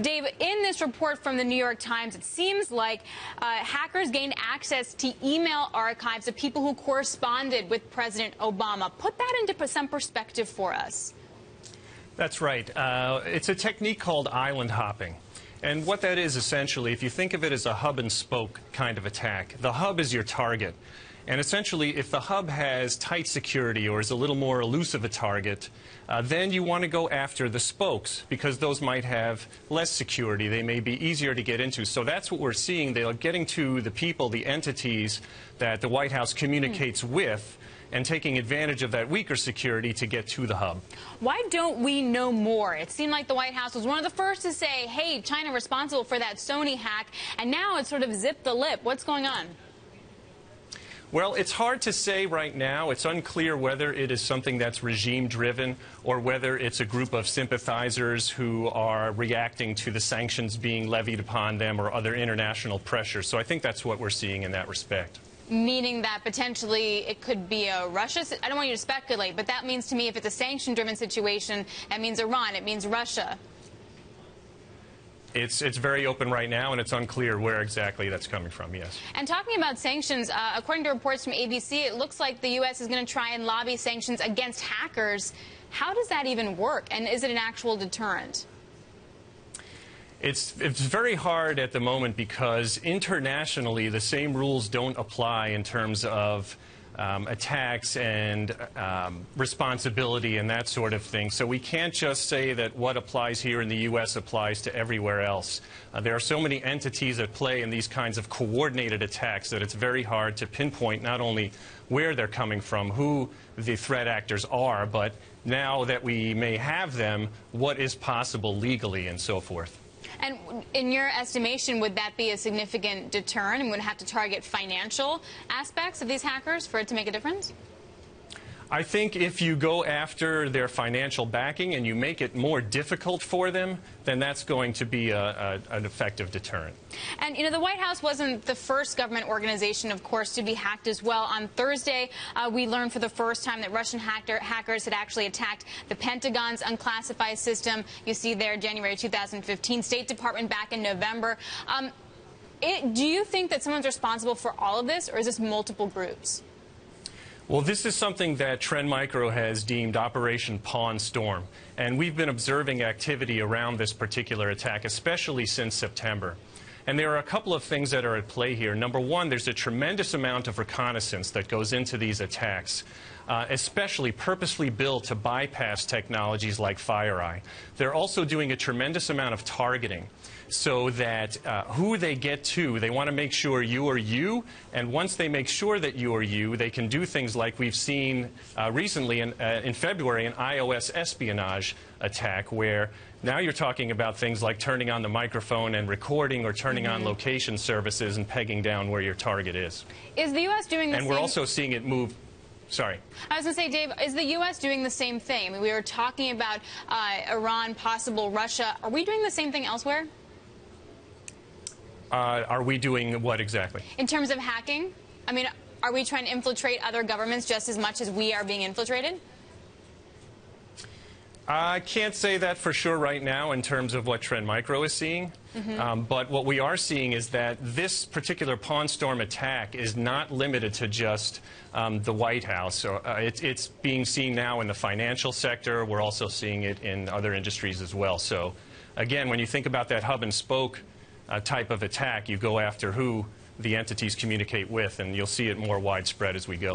Dave, in this report from the New York Times, it seems like hackers gained access to email archives of people who corresponded with President Obama. Put that into some perspective for us. That's right. It's a technique called island hopping. And what that is, essentially, if you think of it as a hub and spoke kind of attack, the hub is your target. And essentially, if the hub has tight security or is a little more elusive a target, then you want to go after the spokes because those might have less security. They may be easier to get into. So that's what we're seeing. They are getting to the people, the entities that the White House communicates with, and taking advantage of that weaker security to get to the hub. Why don't we know more? It seemed like the White House was one of the first to say, hey, China responsible for that Sony hack, and now it's sort of zipped the lip. What's going on? Well, it's hard to say right now. It's unclear whether it is something that's regime-driven or whether it's a group of sympathizers who are reacting to the sanctions being levied upon them or other international pressure. So I think that's what we're seeing in that respect. Meaning that potentially it could be a Russia. I don't want you to speculate, but that means to me if it's a sanction-driven situation, that means Iran, it means Russia. It's very open right now, and it's unclear where exactly that's coming from, yes. And talking about sanctions, according to reports from ABC, it looks like the U.S. is going to try and lobby sanctions against hackers. How does that even work, and is it an actual deterrent? It's very hard at the moment because internationally the same rules don't apply in terms of attacks and responsibility and that sort of thing. So we can't just say that what applies here in the U.S. applies to everywhere else. There are so many entities at play in these kinds of coordinated attacks that it's very hard to pinpoint not only where they're coming from, who the threat actors are, but now that we may have them, what is possible legally and so forth. And in your estimation, would that be a significant deterrent and would have to target financial aspects of these hackers for it to make a difference? I think if you go after their financial backing and you make it more difficult for them, then that's going to be an effective deterrent. And, you know, the White House wasn't the first government organization, of course, to be hacked as well. On Thursday, we learned for the first time that Russian hackers had actually attacked the Pentagon's unclassified system. You see there, January 2015, State Department back in November. Do you think that someone's responsible for all of this, or is this multiple groups? Well, this is something that Trend Micro has deemed Operation Pawn Storm, and we've been observing activity around this particular attack, especially since September. And there are a couple of things that are at play here. Number one, there's a tremendous amount of reconnaissance that goes into these attacks, especially purposely built to bypass technologies like FireEye. They're also doing a tremendous amount of targeting so that who they get to, they want to make sure you are you, and once they make sure that you are you, they can do things like we've seen recently in February, an iOS espionage attack where now you're talking about things like turning on the microphone and recording or turning on location services and pegging down where your target is. Is the U.S. doing the same? And we're also seeing it move. Sorry. I was going to say, Dave, is the U.S. doing the same thing? I mean, we were talking about Iran, possible Russia. Are we doing the same thing elsewhere? Are we doing what exactly? In terms of hacking? I mean, are we trying to infiltrate other governments just as much as we are being infiltrated? I can't say that for sure right now in terms of what Trend Micro is seeing. But what we are seeing is that this particular Pawn Storm attack is not limited to just the White House. It's being seen now in the financial sector. We're also seeing it in other industries as well. So, again, when you think about that hub and spoke type of attack, you go after who the entities communicate with, and you'll see it more widespread as we go.